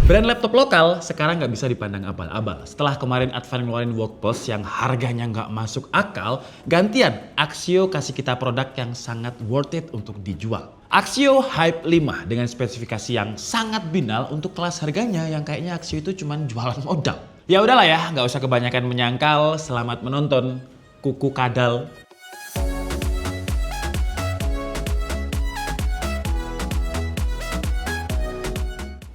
Brand laptop lokal sekarang nggak bisa dipandang abal-abal. Setelah kemarin Advan ngeluarin workpost yang harganya nggak masuk akal, gantian Axio kasih kita produk yang sangat worth it untuk dijual. Axio Hype 5 dengan spesifikasi yang sangat binal untuk kelas harganya yang kayaknya Axio itu cuma jualan modal. Ya udahlah ya, nggak usah kebanyakan menyangkal. Selamat menonton, kuku kadal.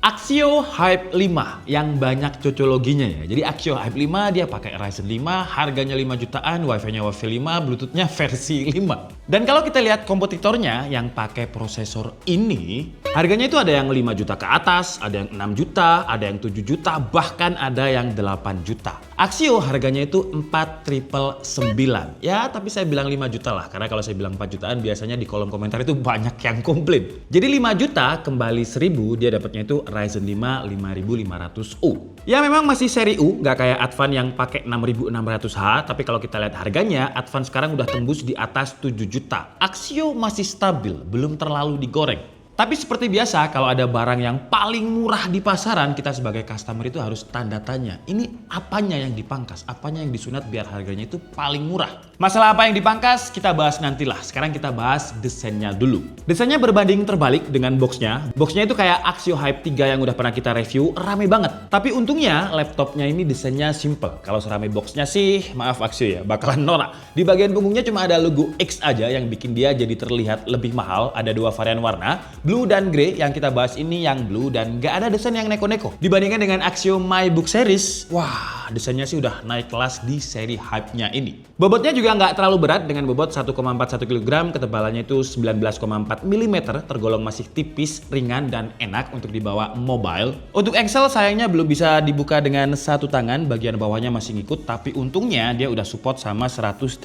Axio Hype 5 yang banyak cocologinya ya. Jadi Axio Hype 5 dia pakai Ryzen 5, harganya 5 jutaan, Wi-Fi-nya Wi-Fi 5, Bluetooth-nya versi 5. Dan kalau kita lihat kompetitornya yang pakai prosesor ini, harganya itu ada yang 5 juta ke atas, ada yang 6 juta, ada yang 7 juta, bahkan ada yang 8 juta. Axio harganya itu 4.999. Ya, tapi saya bilang 5 juta lah, karena kalau saya bilang 4 jutaan biasanya di kolom komentar itu banyak yang komplain. Jadi 5 juta kembali 1000 dia dapatnya itu Ryzen 5 5500U. Ya memang masih seri U, nggak kayak Advan yang pakai 6600H, tapi kalau kita lihat harganya, Advan sekarang udah tembus di atas 7 juta. Axio masih stabil, belum terlalu digoreng. Tapi seperti biasa, kalau ada barang yang paling murah di pasaran, kita sebagai customer itu harus tanda tanya. Ini apanya yang dipangkas, apanya yang disunat biar harganya itu paling murah. Masalah apa yang dipangkas, kita bahas nantilah. Sekarang kita bahas desainnya dulu. Desainnya berbanding terbalik dengan boxnya. Boxnya itu kayak Axio Hype 3 yang udah pernah kita review, rame banget. Tapi untungnya laptopnya ini desainnya simple. Kalau serame boxnya sih, maaf Axio ya, bakalan norak. Di bagian punggungnya cuma ada logo X aja yang bikin dia jadi terlihat lebih mahal. Ada dua varian warna, Blue dan Grey. Yang kita bahas ini yang Blue dan gak ada desain yang neko-neko. Dibandingkan dengan Axio MyBook Series, wah desainnya sih udah naik kelas di seri Hype-nya ini. Bobotnya juga nggak terlalu berat dengan bobot 1,41 kg, ketebalannya itu 19,4 mm, tergolong masih tipis, ringan, dan enak untuk dibawa mobile. Untuk engsel sayangnya belum bisa dibuka dengan satu tangan, bagian bawahnya masih ngikut, tapi untungnya dia udah support sama 180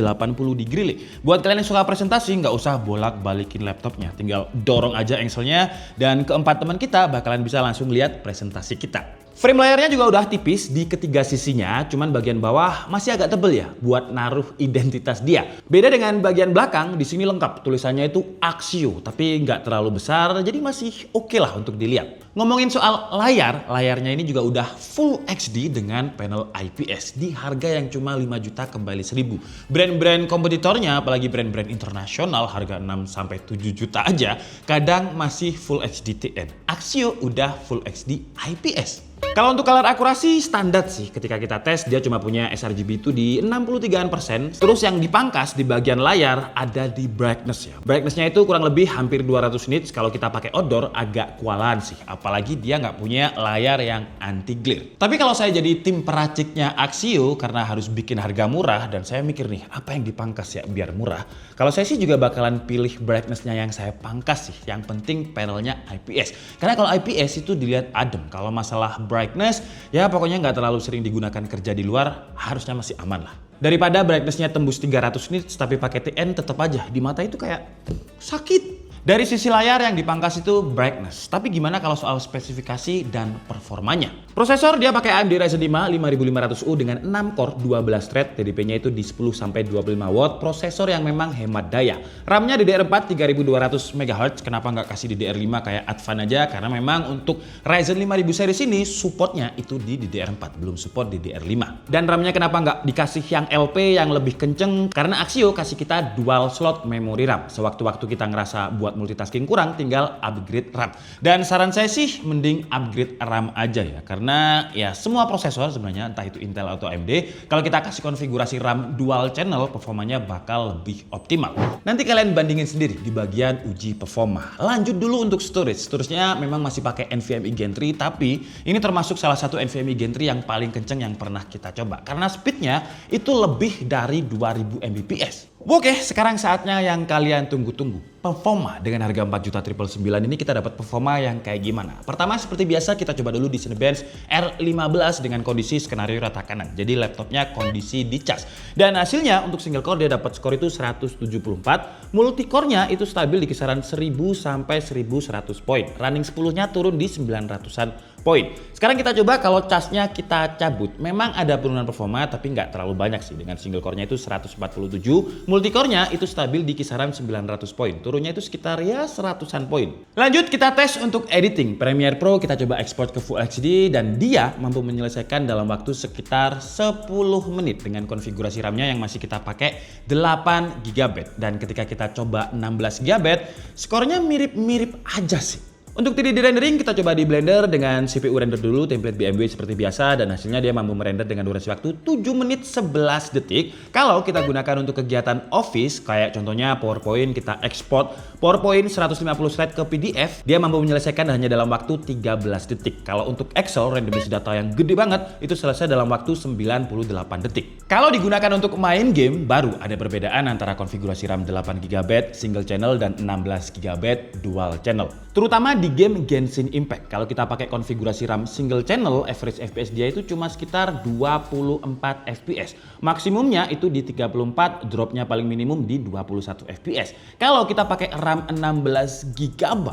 degree. Buat kalian yang suka presentasi, nggak usah bolak-balikin laptopnya, tinggal dorong aja engselnya, dan keempat teman kita bakalan bisa langsung lihat presentasi kita. Frame layarnya juga udah tipis di ketiga sisinya, cuman bagian bawah masih agak tebel ya buat naruh identitas dia. Beda dengan bagian belakang, di sini lengkap tulisannya itu Axio, tapi nggak terlalu besar, jadi masih oke lah untuk dilihat. Ngomongin soal layar, layarnya ini juga udah Full HD dengan panel IPS di harga yang cuma 5 juta kembali 1000. Brand-brand kompetitornya, apalagi brand-brand internasional harga 6-7 juta aja, kadang masih Full HD TN. Axio udah Full HD IPS. Kalau untuk color akurasi standar sih, ketika kita tes dia cuma punya sRGB itu di 63%. Terus yang dipangkas di bagian layar ada di brightness ya. Brightnessnya itu kurang lebih hampir 200 nits. Kalau kita pakai outdoor agak kewalahan sih, apalagi dia nggak punya layar yang anti glare. Tapi kalau saya jadi tim peraciknya Axio karena harus bikin harga murah dan saya mikir nih apa yang dipangkas ya biar murah. Kalau saya sih juga bakalan pilih brightnessnya yang saya pangkas sih. Yang penting panelnya IPS. Karena kalau IPS itu dilihat adem. Kalau masalah brightness, ya pokoknya nggak terlalu sering digunakan kerja di luar, harusnya masih aman lah. Daripada brightnessnya tembus 300 nits tapi pakai TN tetap aja di mata itu kayak sakit. Dari sisi layar yang dipangkas itu brightness, tapi gimana kalau soal spesifikasi dan performanya? Prosesor dia pakai AMD Ryzen 5 5500U dengan 6 core 12 thread, TDP-nya itu di 10-25 watt, prosesor yang memang hemat daya. RAM-nya DDR4 3200 MHz, kenapa nggak kasih DDR5 kayak Advan aja? Karena memang untuk Ryzen 5000 series ini supportnya itu di DDR4, belum support DDR5. Dan RAM-nya kenapa nggak dikasih yang LP yang lebih kenceng? Karena Axio kasih kita dual slot memori RAM. Sewaktu-waktu kita ngerasa buat multitasking kurang, tinggal upgrade RAM. Dan saran saya sih mending upgrade RAM aja ya, karena ya semua prosesor sebenarnya entah itu Intel atau AMD, kalau kita kasih konfigurasi RAM dual channel, performanya bakal lebih optimal. Nanti kalian bandingin sendiri di bagian uji performa. Lanjut dulu untuk storage. Storage-nya memang masih pakai NVMe Gen 3, tapi ini termasuk salah satu NVMe Gen 3 yang paling kenceng yang pernah kita coba, karena speednya itu lebih dari 2000 Mbps. Oke, sekarang saatnya yang kalian tunggu-tunggu. Performa dengan harga 4.999 ini kita dapat performa yang kayak gimana? Pertama seperti biasa kita coba dulu di Cinebench R15 dengan kondisi skenario rata kanan. Jadi laptopnya kondisi dicas. Dan hasilnya untuk single core dia dapat skor itu 174. Multi core-nya itu stabil di kisaran 1000 sampai 1100 poin. Running 10-nya turun di 900-an poin. Sekarang kita coba kalau casnya kita cabut. Memang ada penurunan performa tapi nggak terlalu banyak sih. Dengan single core-nya itu 147, multi-core-nya itu stabil di kisaran 900 poin. Turunnya itu sekitar ya 100-an poin. Lanjut kita tes untuk editing. Premiere Pro kita coba ekspor ke Full HD dan dia mampu menyelesaikan dalam waktu sekitar 10 menit dengan konfigurasi RAM-nya yang masih kita pakai 8 GB. Dan ketika kita coba 16 GB, skornya mirip-mirip aja sih. Untuk 3D rendering kita coba di Blender dengan CPU render dulu template BMW seperti biasa dan hasilnya dia mampu merender dengan durasi waktu 7 menit 11 detik. Kalau kita gunakan untuk kegiatan office kayak contohnya PowerPoint, kita ekspor PowerPoint 150 slide ke PDF, dia mampu menyelesaikan hanya dalam waktu 13 detik. Kalau untuk Excel randomize data yang gede banget itu selesai dalam waktu 98 detik. Kalau digunakan untuk main game baru ada perbedaan antara konfigurasi RAM 8 GB single channel dan 16 GB dual channel. Terutama di game Genshin Impact. Kalau kita pakai konfigurasi RAM single channel, average FPS dia itu cuma sekitar 24 FPS. Maksimumnya itu di 34, dropnya paling minimum di 21 FPS. Kalau kita pakai RAM 16 GB,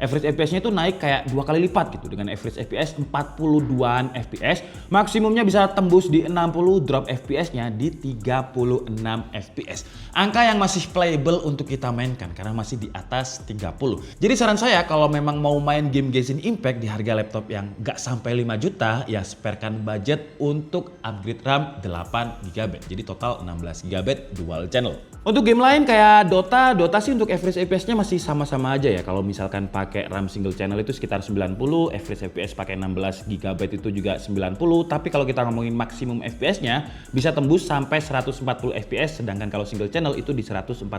average FPS-nya itu naik kayak 2 kali lipat gitu dengan average FPS 42-an FPS. Maksimumnya bisa tembus di 60, drop FPS-nya di 36 FPS. Angka yang masih playable untuk kita mainkan karena masih di atas 30. Jadi saran saya kalau memang mau main game Genshin Impact di harga laptop yang nggak sampai 5 juta, ya sparekan budget untuk upgrade RAM 8 GB. Jadi total 16 GB dual channel. Untuk game lain kayak Dota sih untuk average FPS-nya masih sama-sama aja ya. Kalau misalkan pakai RAM single channel itu sekitar 90, average FPS pakai 16 GB itu juga 90. Tapi kalau kita ngomongin maksimum FPS-nya bisa tembus sampai 140 FPS, sedangkan kalau single channel itu di 114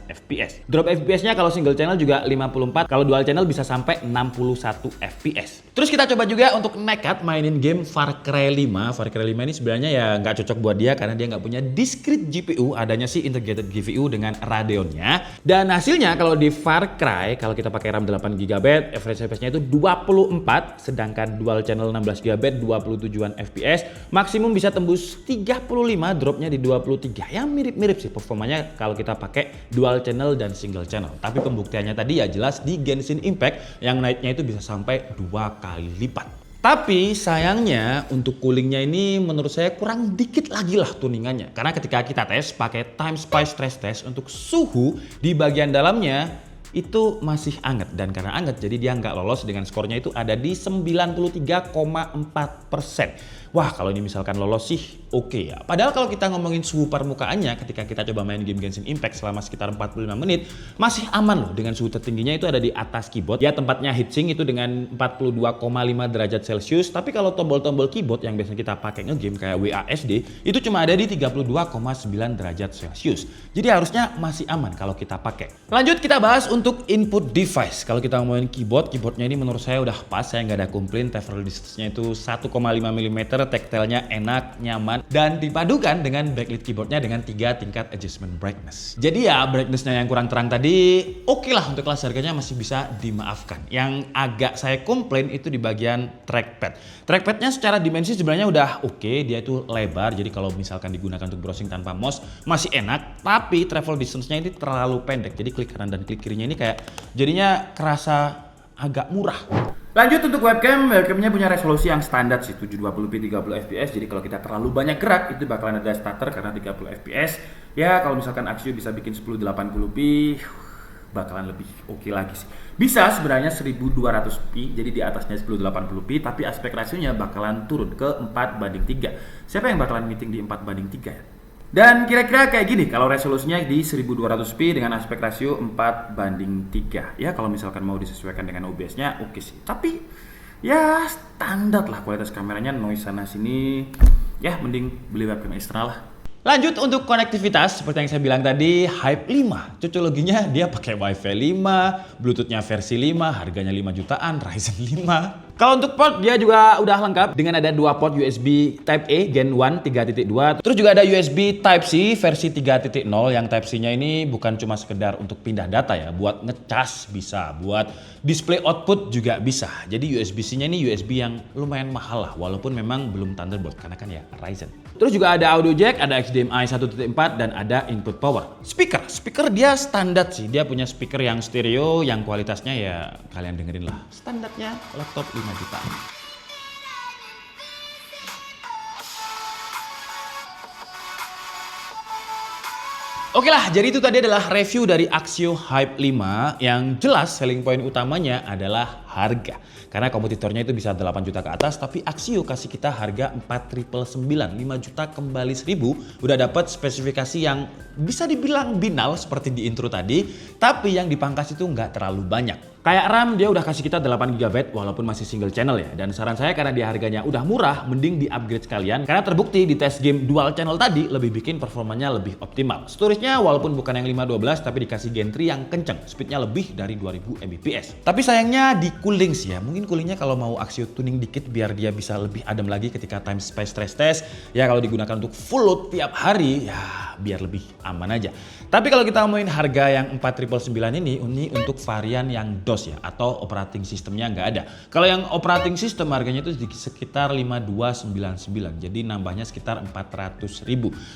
FPS. Drop FPS-nya kalau single channel juga 54, kalau dual channel bisa sampai 61 FPS. Terus kita coba juga untuk nekat mainin game Far Cry 5. Far Cry 5 ini sebenarnya ya nggak cocok buat dia karena dia nggak punya discrete GPU, adanya sih integrated GPU dengan Radeon-nya. Dan hasilnya kalau di Far Cry, kalau kita pakai RAM 8 GB, average FPS-nya itu 24, sedangkan dual channel 16 GB 27-an FPS, maksimum bisa tembus 35, dropnya di 23. Ya mirip-mirip sih performanya kalau kita pakai dual channel dan single channel. Tapi pembuktiannya tadi ya jelas di Genshin Impact yang naiknya itu bisa sampai 2 kali lipat. Tapi sayangnya untuk coolingnya ini menurut saya kurang dikit lagi lah tuningannya. Karena ketika kita tes pakai Time Spice Stress Test untuk suhu di bagian dalamnya itu masih anget. Dan karena anget jadi dia nggak lolos dengan skornya itu ada di 93,4%. Wah kalau ini misalkan lolos sih oke ya. Padahal kalau kita ngomongin suhu permukaannya ketika kita coba main game Genshin Impact selama sekitar 45 menit masih aman loh dengan suhu tertingginya itu ada di atas keyboard. Ya tempatnya heatsink itu dengan 42,5 derajat Celcius. Tapi kalau tombol-tombol keyboard yang biasanya kita pakai ngegame kayak WASD itu cuma ada di 32,9 derajat Celcius. Jadi harusnya masih aman kalau kita pakai. Lanjut kita bahas untuk input device. Kalau kita ngomongin keyboardnya ini menurut saya udah pas. Saya nggak ada komplain. Temporal distance-nya itu 1,5 mm. Tactile-nya enak, nyaman, dan dipadukan dengan backlit keyboardnya dengan 3 tingkat adjustment brightness. Jadi ya brightness-nya yang kurang terang tadi oke lah untuk kelas harganya masih bisa dimaafkan. Yang agak saya komplain itu di bagian trackpad. Trackpadnya secara dimensi sebenarnya udah oke, dia itu lebar, jadi kalau misalkan digunakan untuk browsing tanpa mouse masih enak, tapi travel distance-nya ini terlalu pendek, jadi klik kanan dan klik kirinya ini kayak jadinya kerasa agak murah. Lanjut untuk webcamnya punya resolusi yang standar sih 720p 30 fps. Jadi kalau kita terlalu banyak gerak itu bakalan ada stutter karena 30 fps. Ya kalau misalkan Axio bisa bikin 1080p bakalan lebih oke lagi sih. Bisa sebenarnya 1200p jadi di atasnya 1080p tapi aspek rasionya bakalan turun ke 4:3. Siapa yang bakalan meeting di 4:3 ya? Dan kira-kira kayak gini kalau resolusinya di 1200p dengan aspek rasio 4:3. Ya kalau misalkan mau disesuaikan dengan OBS-nya oke sih. Tapi ya standar lah kualitas kameranya, noise sana sini. Ya mending beli webcam eksternal lah. Lanjut untuk konektivitas, seperti yang saya bilang tadi, Hype 5. Cocologinya dia pakai Wi-Fi 5, Bluetooth-nya versi 5, harganya 5 jutaan, Ryzen 5. Kalau untuk port dia juga udah lengkap dengan ada 2 port USB Type A Gen 1 3.2. Terus juga ada USB Type C versi 3.0 yang Type C-nya ini bukan cuma sekedar untuk pindah data ya, buat ngecas bisa, buat display output juga bisa. Jadi USB-C-nya ini USB yang lumayan mahal lah, walaupun memang belum Thunderbolt karena kan ya Ryzen. Terus juga ada audio jack, ada HDMI 1.4 dan ada input power. Speaker dia standar sih, dia punya speaker yang stereo yang kualitasnya ya kalian dengerin lah. Standarnya laptop 5 jutaan. Oke lah, jadi itu tadi adalah review dari Axio Hype 5 yang jelas selling point utamanya adalah harga. Karena kompetitornya itu bisa 8 juta ke atas, tapi Axio kasih kita harga 4.999, 5 juta kembali 1.000, udah dapat spesifikasi yang bisa dibilang binal seperti di intro tadi, tapi yang dipangkas itu nggak terlalu banyak. Kayak RAM dia udah kasih kita 8 GB walaupun masih single channel ya. Dan saran saya karena dia harganya udah murah, mending di upgrade sekalian. Karena terbukti di tes game dual channel tadi lebih bikin performanya lebih optimal. Storage-nya walaupun bukan yang 512 tapi dikasih Gen 3 yang kenceng. Speednya lebih dari 2000 Mbps. Tapi sayangnya di cooling sih ya. Mungkin coolingnya kalau mau Axio tuning dikit biar dia bisa lebih adem lagi ketika time space stress test. Ya kalau digunakan untuk full load tiap hari ya biar lebih aman aja. Tapi kalau kita ngomongin harga yang 4.999 ini untuk varian yang DOS ya, atau operating sistemnya nggak ada. Kalau yang operating system harganya itu sekitar 5299, jadi nambahnya sekitar 400.000.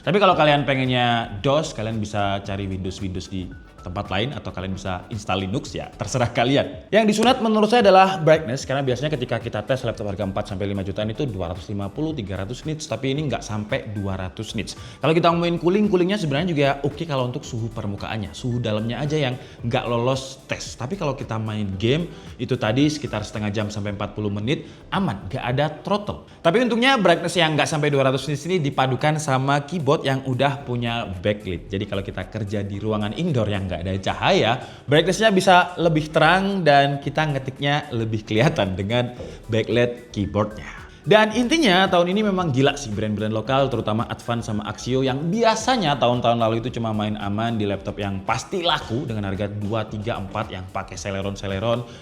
Tapi kalau kalian pengennya DOS, kalian bisa cari Windows di tempat lain atau kalian bisa install Linux ya, terserah kalian. Yang disunat menurut saya adalah brightness, karena biasanya ketika kita tes laptop harga 4-5 jutaan itu 250-300 nits, tapi ini nggak sampai 200 nits. Kalau kita ngomongin coolingnya sebenarnya juga oke kalau untuk suhu permukaannya, suhu dalamnya aja yang nggak lolos tes. Tapi kalau kita main game itu tadi sekitar setengah jam sampai 40 menit aman, nggak ada throttle. Tapi untungnya brightness yang nggak sampai 200 nits ini dipadukan sama keyboard yang udah punya backlit. Jadi kalau kita kerja di ruangan indoor yang nggak ada cahaya, brightness-nya bisa lebih terang dan kita ngetiknya lebih kelihatan dengan backlit keyboardnya. Dan intinya tahun ini memang gila sih brand-brand lokal, terutama Advance sama Axio yang biasanya tahun-tahun lalu itu cuma main aman di laptop yang pasti laku dengan harga 2, 3, 4 yang pakai Celeron.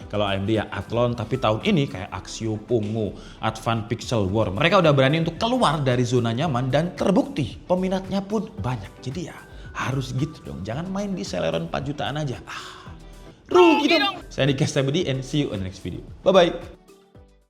Kalau AMD ya Athlon, tapi tahun ini kayak Axio, Pongo, Advance Pixel War, mereka udah berani untuk keluar dari zona nyaman dan terbukti peminatnya pun banyak. Jadi ya harus gitu dong, jangan main di Celeron 4 jutaan aja. Rugi dong. Saya Nika Stabudi and see you in the next video. Bye-bye.